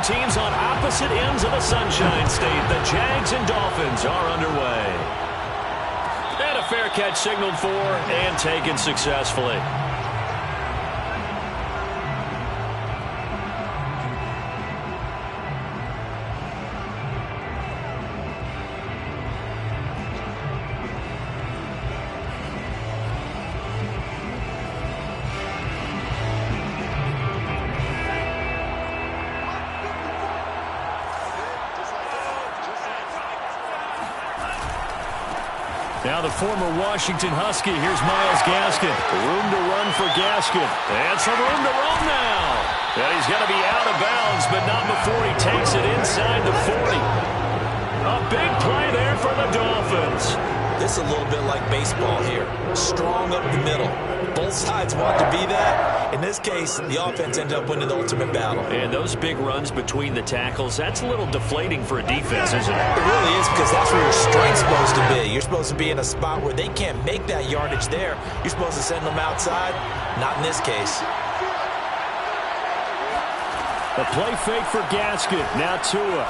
teams on opposite ends of the Sunshine State. The Jags and Dolphins are underway. And a fair catch signaled for and taken successfully. Now the former Washington Husky. Here's Myles Gaskin. Room to run for Gaskin. And some room to run now. And he's going to be out of bounds, but not before he takes it inside the 40. A big play there for the Dolphins. This is a little bit like baseball here. Strong up the middle. Both sides want to be that. In this case, the offense ended up winning the ultimate battle. And those big runs between the tackles, that's a little deflating for a defense, isn't it? It really is, because that's where your strength's supposed to be. You're supposed to be in a spot where they can't make that yardage there. You're supposed to send them outside. Not in this case. The play fake for Gaskin. Now Tua.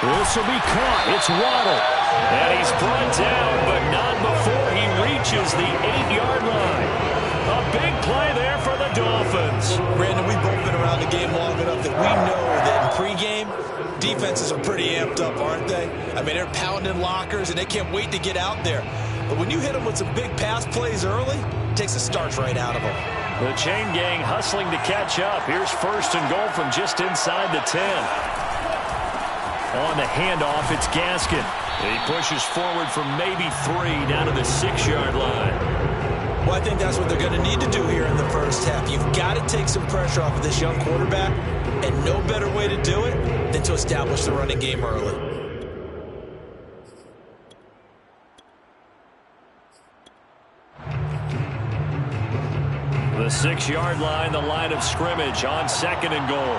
This will be caught. It's Waddle. And he's brought down, but not before he reaches the 8-yard line. A big play there for the Dolphins. Brandon, we've both been around the game long enough that we know that in pregame, defenses are pretty amped up, aren't they? I mean, they're pounding lockers, and they can't wait to get out there. But when you hit them with some big pass plays early, it takes the starch right out of them. The chain gang hustling to catch up. Here's first and goal from just inside the 10. On the handoff, it's Gaskin. He pushes forward from maybe 3 down to the 6-yard line. Well, I think that's what they're going to need to do here in the first half. You've got to take some pressure off of this young quarterback, and no better way to do it than to establish the running game early. The 6-yard line, the line of scrimmage on second and goal.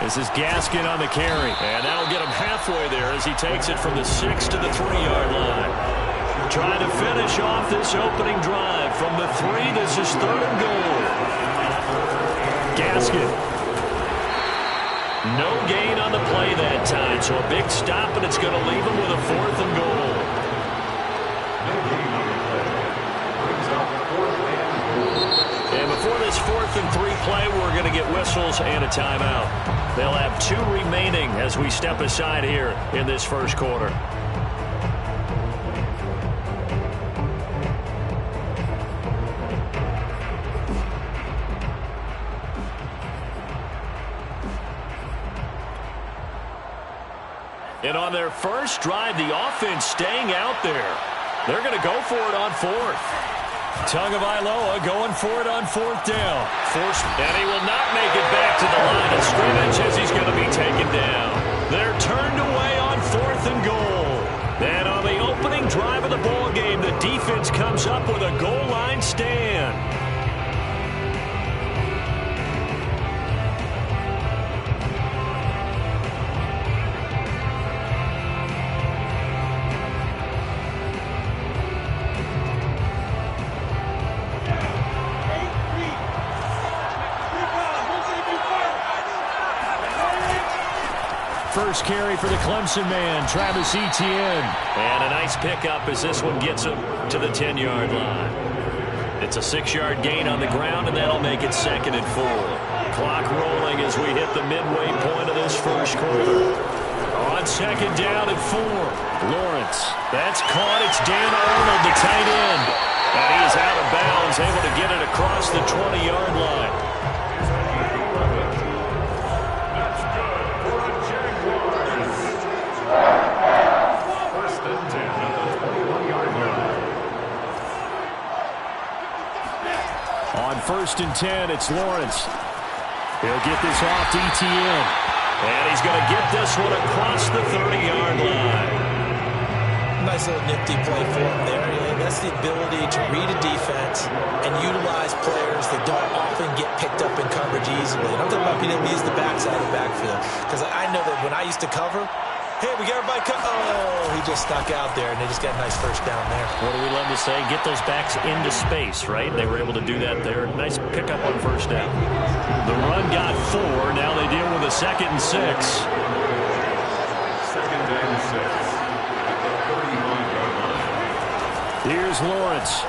This is Gaskin on the carry. And that'll get him halfway there as he takes it from the 6 to the 3-yard line. Trying to finish off this opening drive. From the 3, this is third and goal. Gaskin. No gain on the play that time. So a big stop, and it's going to leave him with a 4th and goal. And before this 4th and 3 play, we're going to get whistles and a timeout. They'll have 2 remaining as we step aside here in this first quarter. And on their first drive, the offense staying out there. They're going to go for it on 4th. Tagovailoa going for it on 4th down. And he will not make it back to the line of scrimmage as he's going to be taken down. They're turned away on 4th and goal. And on the opening drive of the ball game, the defense comes up with a goal line stand. First carry for the Clemson man, Travis Etienne. And a nice pickup as this one gets him to the 10-yard line. It's a 6-yard gain on the ground, and that'll make it 2nd and 4. Clock rolling as we hit the midway point of this first quarter. On 2nd down at 4. Lawrence. That's caught. It's Dan Arnold, the tight end. And he is out of bounds, able to get it across the 20-yard line. On 1st and 10, it's Lawrence. He'll get this off to Etienne. And he's going to get this one across the 30-yard line. Nice little nifty play for him there. That's the ability to read a defense and utilize players that don't often get picked up in coverage easily. And I'm talking about being able to use the backside of the backfield. Because I know that when I used to cover, Hey, we got everybody cut. Oh, he just stuck out there, and they just got a nice first down there. What do we love to say? Get those backs into space, right? They were able to do that there. Nice pickup on first down. The run got 4. Now they deal with a 2nd and 6. 2nd and 6. Here's Lawrence.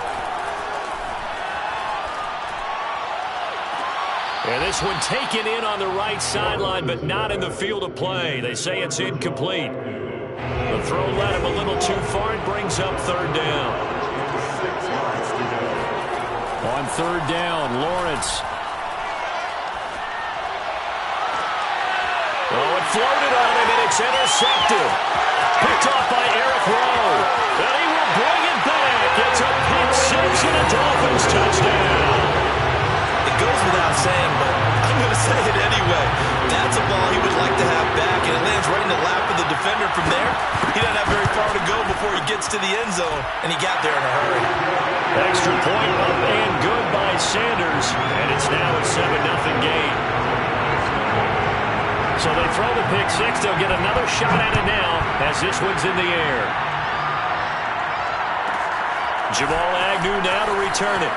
And this one taken in on the right sideline, but not in the field of play. They say it's incomplete. The throw led him a little too far. It brings up 3rd down. On 3rd down, Lawrence. Oh, it floated on him, and it's intercepted. Picked off by Eric Rowe. And he will bring it back. It's a pick 6 and a Dolphins touchdown. It goes without saying, but I'm going to say it anyway. That's a ball he would like to have back, and it lands right in the lap of the defender from there. He doesn't have very far to go before he gets to the end zone, and he got there in a hurry. Extra point up and good by Sanders, and it's now a 7-0 game. So they throw the pick 6. They'll get another shot at it now as this one's in the air. Jamal Agnew now to return it.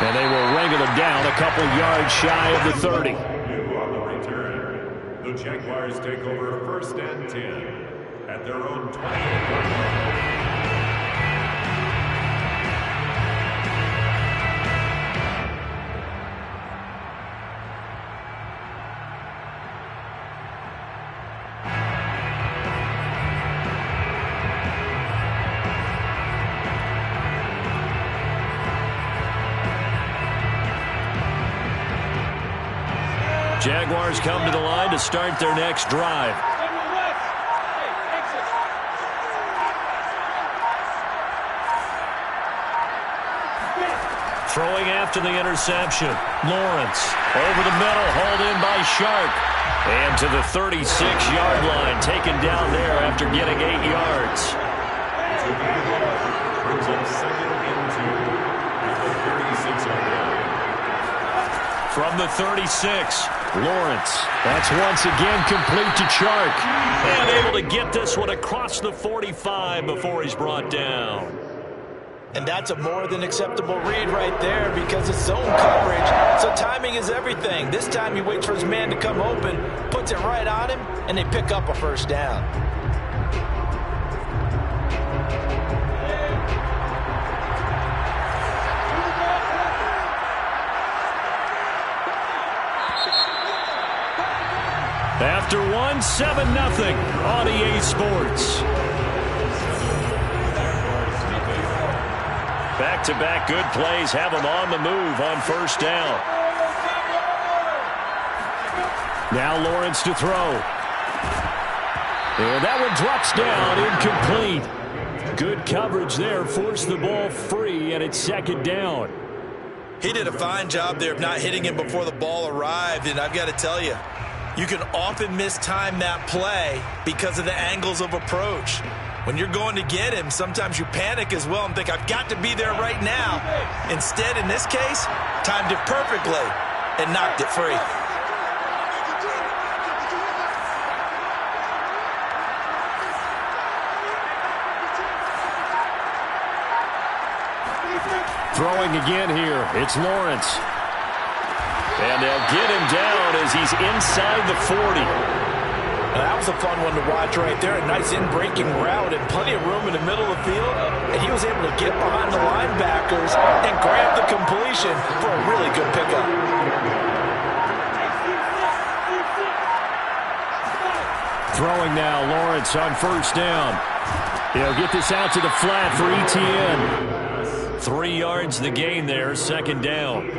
And they will wrangle him down a couple yards shy of the 30. On the return, the Jaguars take over 1st and 10 at their own 20. Jaguars come to the line to start their next drive. Throwing after the interception. Lawrence over the middle, hauled in by Sharp. And to the 36-yard line, taken down there after getting 8 yards. Brings up 2nd and 2 at the 36-yard line. From the 36, Lawrence. That's once again complete to Chark. And able to get this one across the 45 before he's brought down. And that's a more than acceptable read right there because it's zone coverage. So timing is everything. This time he waits for his man to come open, puts it right on him, and they pick up a first down. After 7-0 on EA Sports. Back-to-back good plays have them on the move on first down. Now Lawrence to throw. And that one drops down, incomplete. Good coverage there, forced the ball free, and it's 2nd down. He did a fine job there of not hitting him before the ball arrived, and I've got to tell you, you can often mistime that play because of the angles of approach. When you're going to get him, sometimes you panic as well and think, I've got to be there right now. Instead, in this case, timed it perfectly and knocked it free. Throwing again here, it's Lawrence. And they'll get him down as he's inside the 40. Now, that was a fun one to watch right there. A nice in-breaking route and plenty of room in the middle of the field. And he was able to get behind the linebackers and grab the completion for a really good pickup. Throwing now, Lawrence on first down. He'll get this out to the flat for ETN. 3 yards the gain there, 2nd down.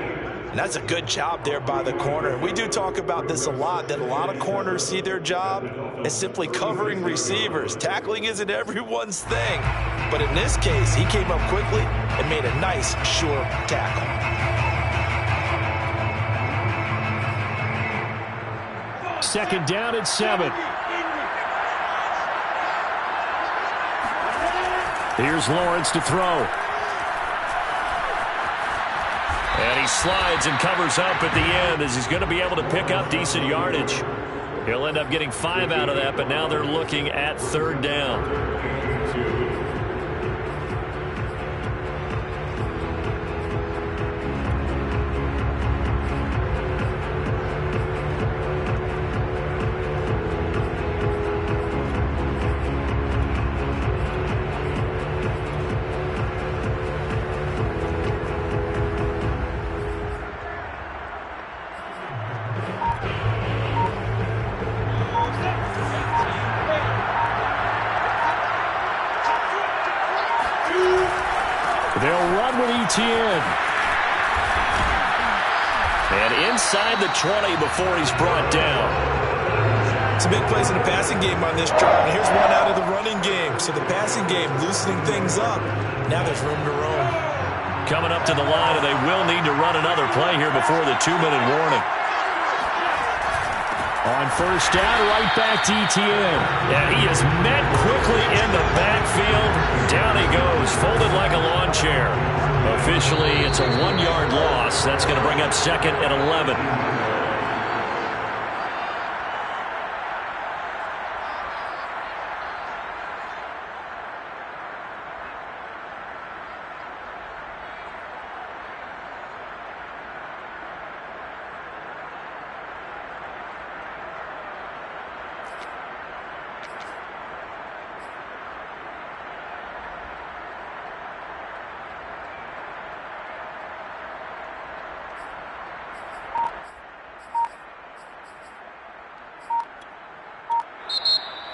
And that's a good job there by the corner. We do talk about this a lot, that a lot of corners see their job as simply covering receivers. Tackling isn't everyone's thing. But in this case, he came up quickly and made a nice, sure tackle. Second down at 7. Here's Lawrence to throw. And he slides and covers up at the end as he's going to be able to pick up decent yardage. He'll end up getting 5 out of that, but now they're looking at 3rd down. They'll run with Etienne. And inside the 20 before he's brought down. Some big plays in the passing game on this drive. And here's one out of the running game. So the passing game loosening things up. Now there's room to roam. Coming up to the line, and they will need to run another play here before the 2-minute warning. On 1st down, right back to Etienne. Yeah, he is met quickly in the backfield. Down he goes, folded like a lawn chair. Officially, it's a 1-yard loss. That's going to bring up 2nd and 11.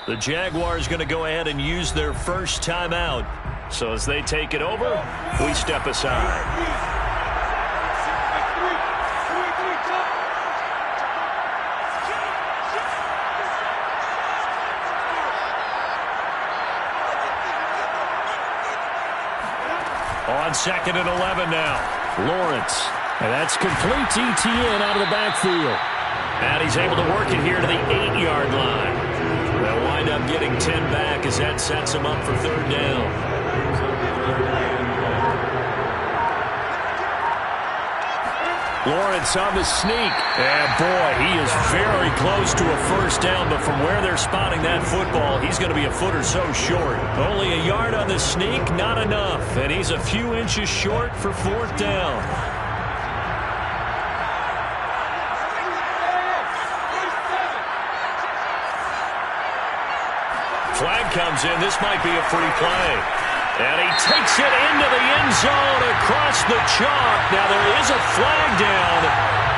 The Jaguars going to go ahead and use their first timeout. So as they take it over, we step aside. On 2nd and 11 now. Lawrence. And that's complete to Etienne out of the backfield. And he's able to work it here to the 8-yard line. They'll wind up getting 10 back as that sets him up for 3rd down. Lawrence on the sneak. And boy, he is very close to a 1st down, but from where they're spotting that football, he's going to be a foot or so short. Only a yard on the sneak, not enough. And he's a few inches short for 4th down. Flag comes in. This might be a free play. And he takes it into the end zone across the chalk. Now there is a flag down,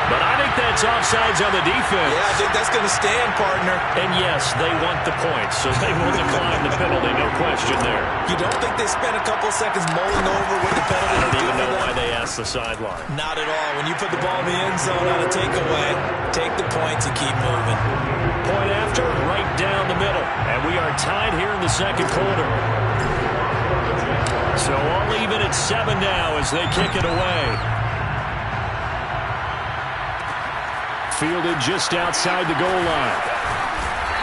but I think that's offsides on the defense. Yeah, I think that's going to stand, partner. And yes, they want the points, so they will decline the penalty, no question there. You don't think they spent a couple seconds mulling over what the penalty I don't even know why they asked the sideline. Not at all. When you put the ball in the end zone on a takeaway, take the points and keep moving. Point after, right down the middle. And we are tied here in the 2nd quarter. So all even at 7 now as they kick it away. Fielded just outside the goal line.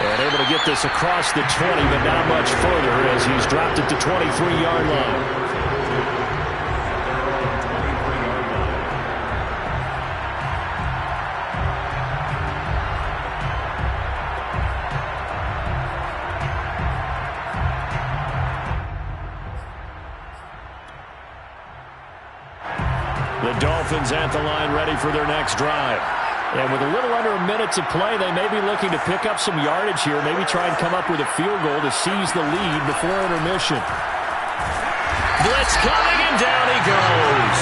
And able to get this across the 20, but not much further as he's dropped it to 23-yard line. The Dolphins at the line ready for their next drive. And with a little under a minute to play, they may be looking to pick up some yardage here, maybe try and come up with a field goal to seize the lead before intermission. Blitz coming, and down he goes.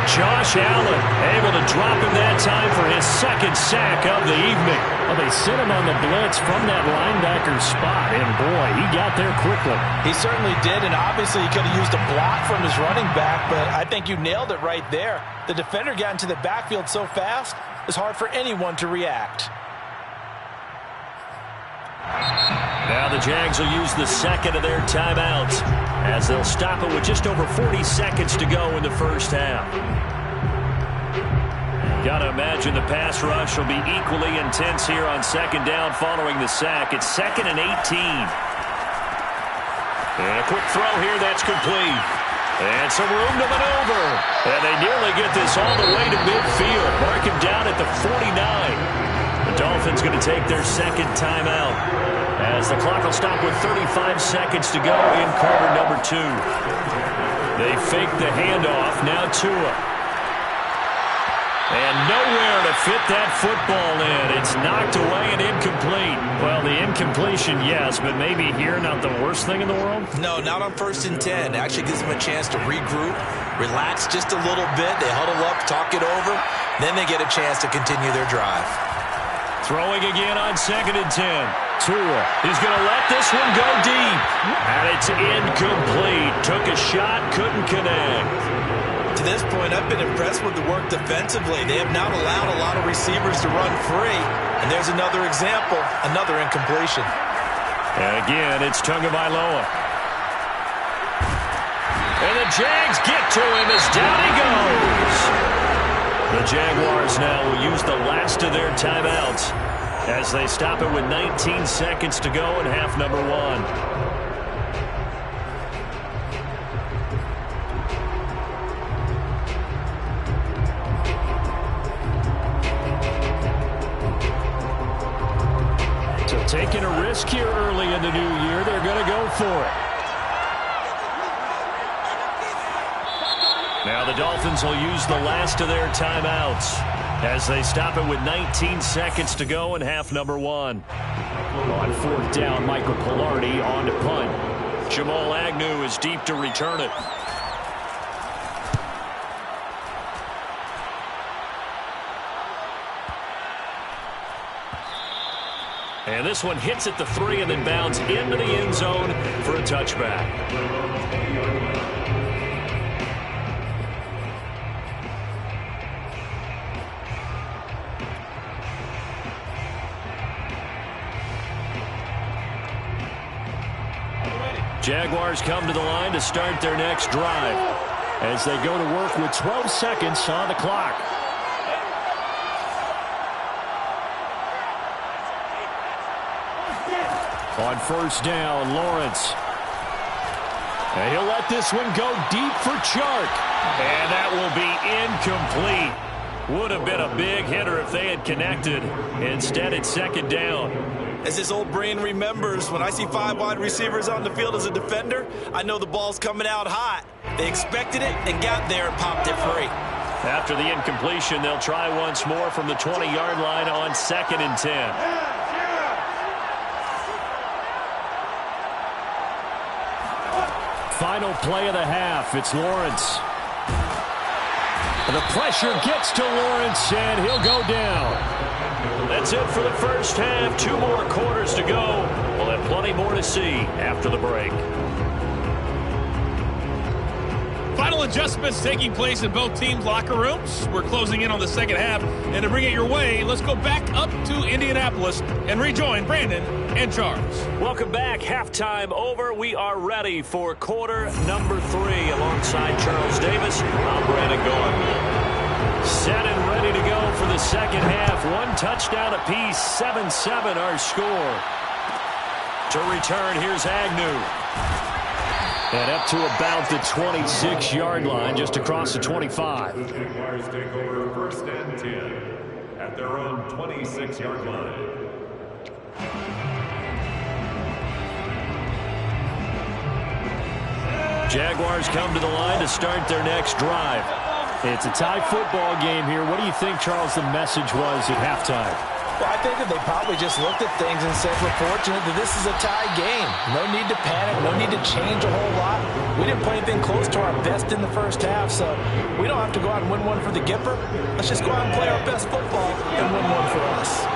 Josh Allen able to drop him that time for his 2nd sack of the evening. Well, they sent him on the blitz from that linebacker spot, and boy, he got there quickly. He certainly did, and obviously he could have used a block from his running back, but I think you nailed it right there. The defender got into the backfield so fast, it's hard for anyone to react. Now the Jags will use the 2nd of their timeouts as they'll stop it with just over 40 seconds to go in the first half. Got to imagine the pass rush will be equally intense here on 2nd down following the sack. It's 2nd and 18. And a quick throw here that's complete. And some room to maneuver. And they nearly get this all the way to midfield. Mark him down at the 49. The Dolphins Dolphins going to take their second timeout as the clock will stop with 35 seconds to go in quarter number 2. They fake the handoff. Now Tua. And nowhere to fit that football in. It's knocked away and incomplete. Well, the incompletion, yes, but maybe here not the worst thing in the world? No, not on 1st and 10. Actually gives them a chance to regroup, relax just a little bit. They huddle up, talk it over. Then they get a chance to continue their drive. Throwing again on 2nd and 10. Tua is going to let this one go deep. And it's incomplete. Took a shot, couldn't connect. To this point, I've been impressed with the work defensively. They have not allowed a lot of receivers to run free. And there's another example, another incompletion. And again, it's Tagovailoa. And the Jags get to him as down he goes. The Jaguars now will use the last of their timeouts as they stop it with 19 seconds to go in half number 1. Taking a risk here early in the new year. They're going to go for it. Now the Dolphins will use the last of their timeouts as they stop it with 19 seconds to go in half number 1. On 4th down, Michael Pilardi on to punt. Jamal Agnew is deep to return it. And this one hits at the 3 and then bounds into the end zone for a touchback. Jaguars come to the line to start their next drive as they go to work with 12 seconds on the clock. On 1st down, Lawrence. And he'll let this one go deep for Chark. And that will be incomplete. Would have been a big hitter if they had connected. Instead, it's 2nd down. As his old brain remembers, when I see 5 wide receivers on the field as a defender, I know the ball's coming out hot. They expected it and got there and popped it free. After the incompletion, they'll try once more from the 20-yard line on 2nd and 10. Final play of the half. It's Lawrence. And the pressure gets to Lawrence, and he'll go down. That's it for the first half. 2 more quarters to go. We'll have plenty more to see after the break. Final adjustments taking place in both teams' locker rooms. We're closing in on the second half. And to bring it your way, let's go back up to Indianapolis and rejoin Brandon and Charles. Welcome back. Halftime over. We are ready for quarter number 3. Alongside Charles Davis, I'm Brandon Gordon. Set and ready to go for the second half. 1 touchdown apiece. 7-7 our score. To return, here's Agnew. And up to about the 26-yard line, just across the 25. The Jaguars take over 1st and 10 at their own 26-yard line. Jaguars come to the line to start their next drive. It's a tie football game here. What do you think, Charles, the message was at halftime? Well, I think that they probably just looked at things and said, we're fortunate that this is a tie game. No need to panic. No need to change a whole lot. We didn't play anything close to our best in the first half, so we don't have to go out and win one for the Gipper. Let's just go out and play our best football and win one for us.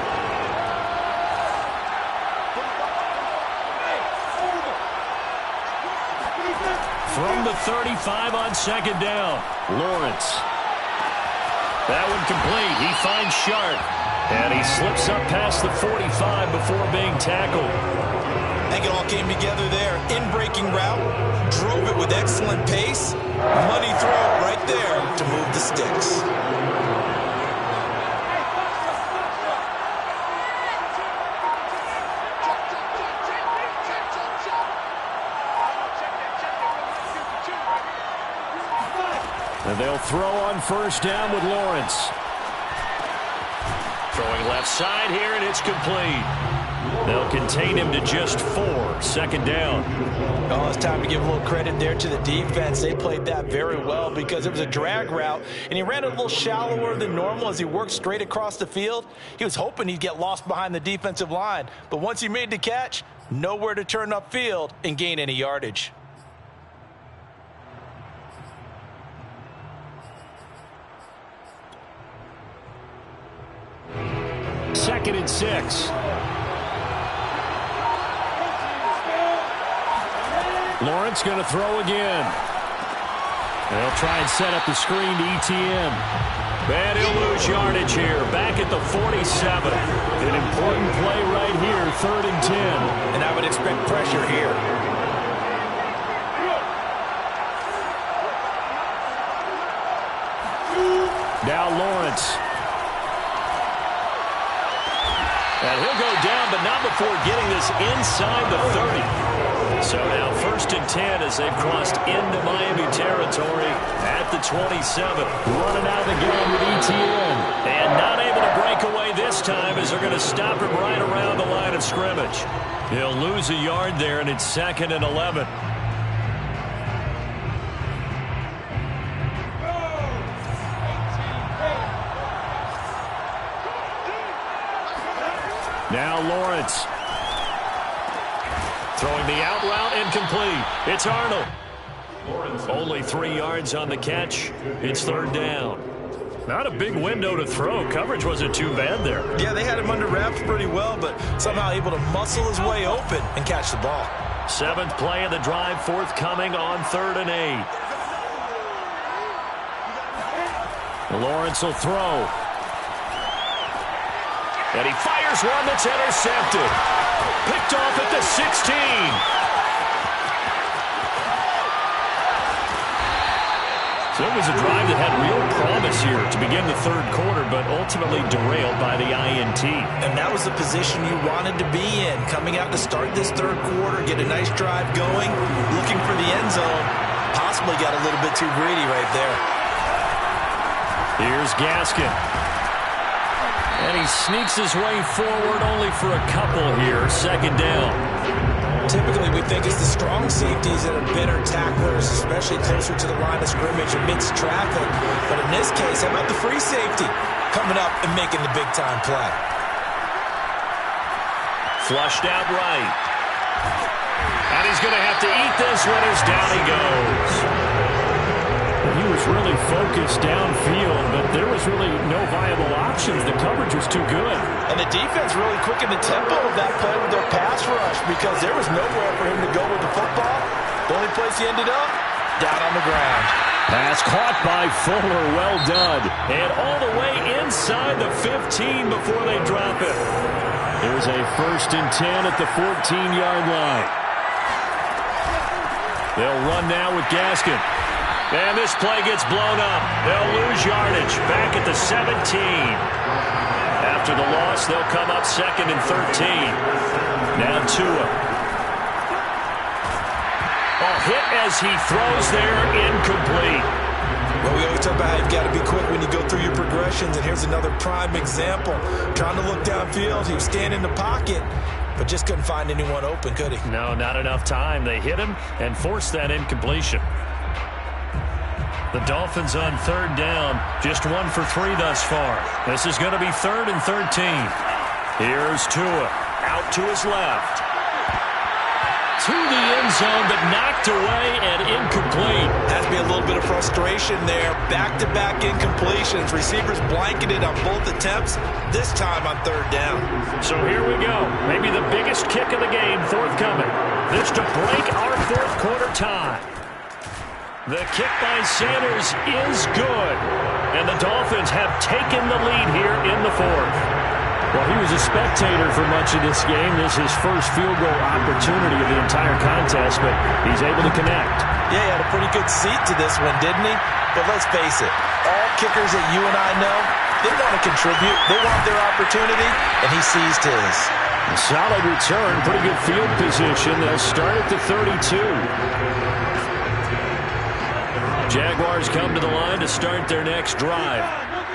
From the 35 on 2nd down, Lawrence. That one complete. He finds Sharp. And he slips up past the 45 before being tackled. I think it all came together there. In-breaking route, drove it with excellent pace. Money throw right there to move the sticks. And they'll throw on 1st down with Lawrence. Throwing left side here, and it's complete. They'll contain him to just 4. Second down. Oh, it's time to give a little credit there to the defense. They played that very well because it was a drag route, and he ran it a little shallower than normal as he worked straight across the field. He was hoping he'd get lost behind the defensive line, but once he made the catch, nowhere to turn upfield and gain any yardage. Second and 6. Lawrence going to throw again. They'll try and set up the screen to ETN. And he'll lose yardage here. Back at the 47. An important play right here, 3rd and 10. And I would expect pressure here. Now Lawrence. And he'll go down, but not before getting this inside the 30. So now 1st and 10 as they've crossed into Miami territory at the 27. Running out of the game with ETN. And not able to break away this time as they're going to stop him right around the line of scrimmage. He'll lose a yard there, and it's 2nd and 11. Now Lawrence. Throwing the out route incomplete. It's Arnold. Only 3 yards on the catch. It's 3rd down. Not a big window to throw. Coverage wasn't too bad there. Yeah, they had him under wraps pretty well, but somehow able to muscle his way open and catch the ball. 7th play of the drive forthcoming on 3rd and 8. Lawrence will throw. And he fires one that's intercepted. Picked off at the 16. So it was a drive that had real promise here to begin the 3rd quarter, but ultimately derailed by the INT. And that was the position you wanted to be in. Coming out to start this 3rd quarter, get a nice drive going, looking for the end zone. Possibly got a little bit too greedy right there. Here's Gaskin. And he sneaks his way forward only for a couple here. 2nd down. Typically, we think it's the strong safeties that are better tacklers, especially closer to the line of scrimmage amidst traffic. But in this case, how about the free safety coming up and making the big-time play? Flushed out right. And he's going to have to eat this one as down he goes. He was really focused downfield, but there was really no viable options. The coverage was too good. And the defense really quickened the tempo of that play with their pass rush because there was nowhere for him to go with the football. The only place he ended up, down on the ground. Pass caught by Fuller. Well done. And all the way inside the 15 before they drop it. There's a 1st and 10 at the 14-yard line. They'll run now with Gaskin. And this play gets blown up. They'll lose yardage back at the 17. After the loss, they'll come up 2nd and 13. Now Tua. A hit as he throws there, incomplete. Well, we always talk about how you've got to be quick when you go through your progressions, and here's another prime example. Trying to look downfield, he was standing in the pocket, but just couldn't find anyone open, could he? No, not enough time. They hit him and forced that incompletion. The Dolphins on 3rd down, just 1 for 3 thus far. This is going to be 3rd and 13. Here's Tua, out to his left. To the end zone, but knocked away and incomplete. Has to be a little bit of frustration there. Back-to-back incompletions. Receivers blanketed on both attempts, this time on 3rd down. So here we go. Maybe the biggest kick of the game forthcoming. This to break our 4th quarter tie. The kick by Sanders is good. And the Dolphins have taken the lead here in the 4th. Well, he was a spectator for much of this game. This is his first field goal opportunity of the entire contest, but he's able to connect. Yeah, he had a pretty good seat to this one, didn't he? But let's face it, all kickers that you and I know, they want to contribute. They want their opportunity, and he seized his. A solid return, pretty good field position. They'll start at the 32. Jaguars come to the line to start their next drive.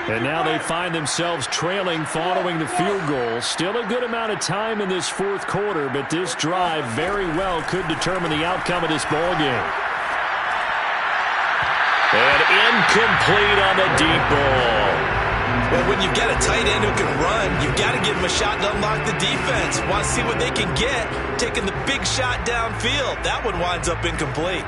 And now they find themselves trailing following the field goal. Still a good amount of time in this fourth quarter, but this drive very well could determine the outcome of this ball game. And incomplete on the deep ball. Well, when you've got a tight end who can run, you've got to give him a shot to unlock the defense. Want to see what they can get, taking the big shot downfield. That one winds up incomplete.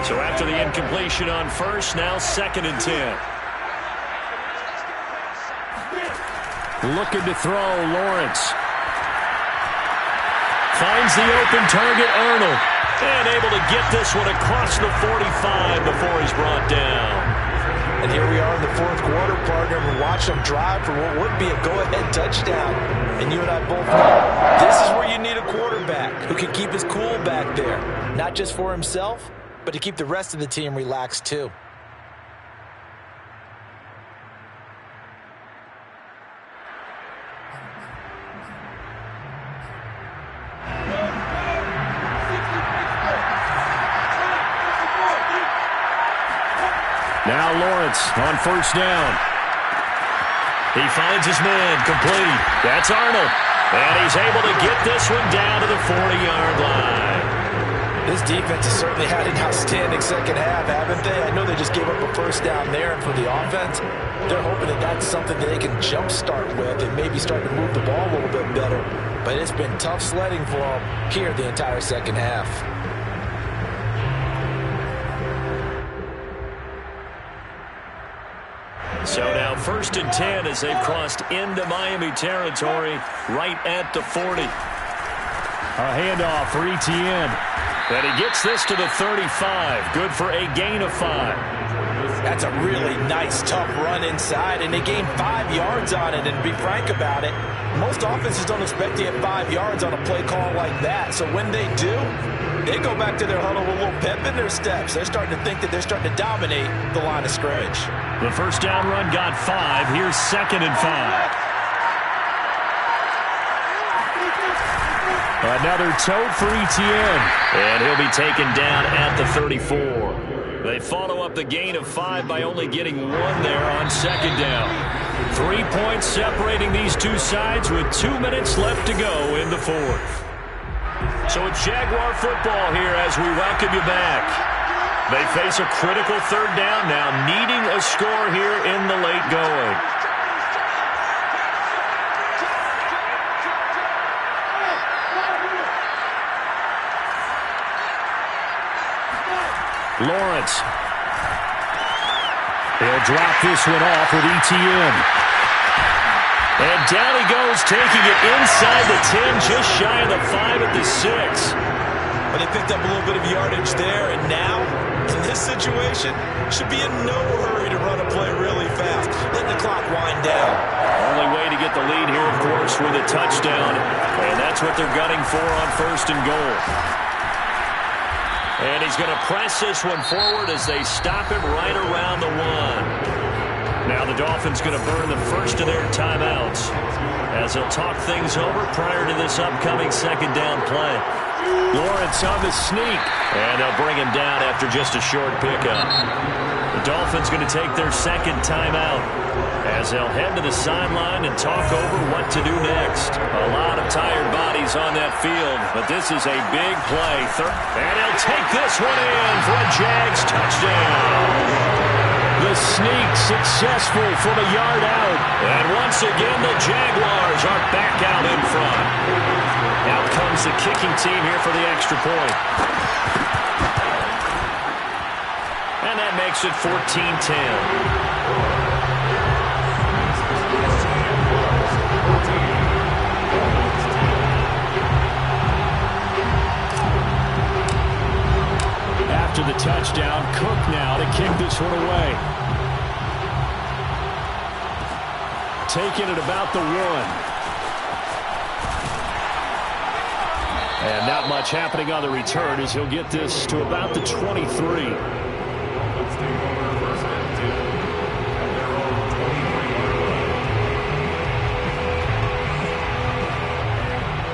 So after the incompletion on first, now 2nd and 10. Looking to throw, Lawrence. Finds the open target, Arnold. And able to get this one across the 45 before he's brought down. And here we are in the fourth quarter, partner. We're watching them drive for what would be a go-ahead touchdown. And you and I both know this is where you need a quarterback who can keep his cool back there. Not just for himself, but to keep the rest of the team relaxed too. Now Lawrence on first down. He finds his man, complete. That's Arnold. And he's able to get this one down to the 40-yard line. This defense has certainly had an outstanding second half, haven't they? I know they just gave up a first down there, and for the offense, they're hoping that that's something that they can jumpstart with and maybe start to move the ball a little bit better. But it's been tough sledding for them here the entire second half. So now 1st and 10 as they've crossed into Miami territory right at the 40. A handoff for Etienne. And he gets this to the 35. Good for a gain of 5. That's a really nice, tough run inside, and they gained 5 yards on it. And to be frank about it, most offenses don't expect to get 5 yards on a play call like that. So when they do, they go back to their huddle with a little pep in their steps. They're starting to think that they're starting to dominate the line of scrimmage. The first down run got 5. Here's 2nd and 5. Another tote for Etienne. And he'll be taken down at the 34. They follow up the gain of 5 by only getting 1 there on 2nd down. 3 points separating these two sides with 2 minutes left to go in the fourth. So it's Jaguar football here as we welcome you back. They face a critical 3rd down now, needing a score here in the late going. Lawrence. He'll drop this one off with Etienne. And down he goes, taking it inside the 10, just shy of the 5 at the 6. But they picked up a little bit of yardage there, and now, in this situation, should be in no hurry to run a play really fast. Let the clock wind down. Only way to get the lead here, of course, with a touchdown. And that's what they're gunning for on 1st and goal. And he's going to press this one forward as they stop him right around the 1. Now the Dolphins going to burn the first of their timeouts as they'll talk things over prior to this upcoming 2nd down play. Lawrence on the sneak. And they'll bring him down after just a short pickup. The Dolphins going to take their 2nd timeout as they'll head to the sideline and talk over what to do next. A lot of tired bodies on that field, but this is a big play. And he'll take this one in for a Jags touchdown. The sneak successful from a yard out. And once again, the Jaguars are back out in front. Out comes the kicking team here for the extra point. And that makes it 14-10. After the touchdown, Cook now to kick this one away. Taking it about the 1. And not much happening on the return as he'll get this to about the 23.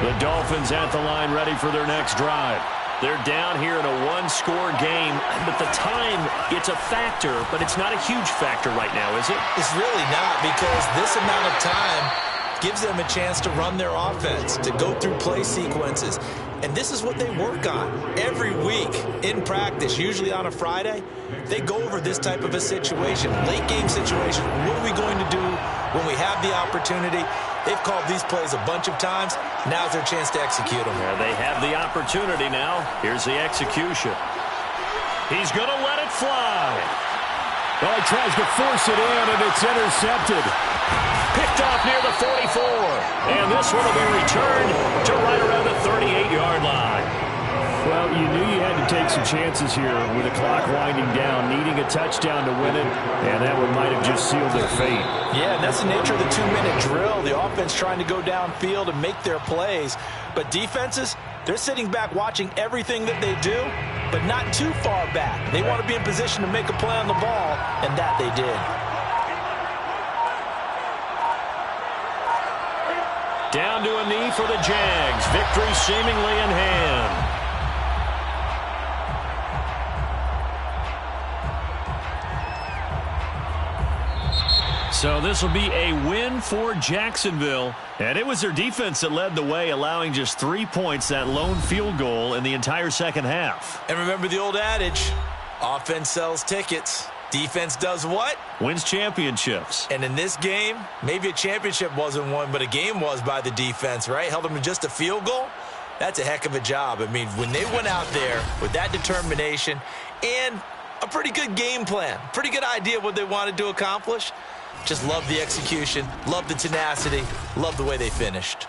The Dolphins at the line ready for their next drive. They're down here in a one-score game, but the time, it's a factor, but it's not a huge factor right now, is it? It's really not, because this amount of time gives them a chance to run their offense, to go through play sequences. And this is what they work on every week in practice, usually on a Friday. They go over this type of a situation, late game situation. What are we going to do when we have the opportunity? They've called these plays a bunch of times. Now's their chance to execute them. Yeah, they have the opportunity now. Here's the execution. He's going to let it fly. Well, he tries to force it in, and it's intercepted. Picked off near the 44. And this one will be returned to right around the 38-yard line. Well, you knew you had to take some chances here with the clock winding down, needing a touchdown to win it, and that one might have just sealed their fate. Yeah, and that's the nature of the 2-minute drill. The offense trying to go downfield and make their plays. But defenses, they're sitting back watching everything that they do, but not too far back. They want to be in position to make a play on the ball, and that they did. Down to a knee for the Jags. Victory seemingly in hand. So this will be a win for Jacksonville. And it was their defense that led the way, allowing just 3 points, that lone field goal in the entire second half. And remember the old adage, offense sells tickets. Defense does what? Wins championships. And in this game, maybe a championship wasn't won, but a game was by the defense, right? Held them to just a field goal. That's a heck of a job. I mean, when they went out there with that determination and a pretty good game plan, pretty good idea of what they wanted to accomplish, just love the execution, love the tenacity, love the way they finished.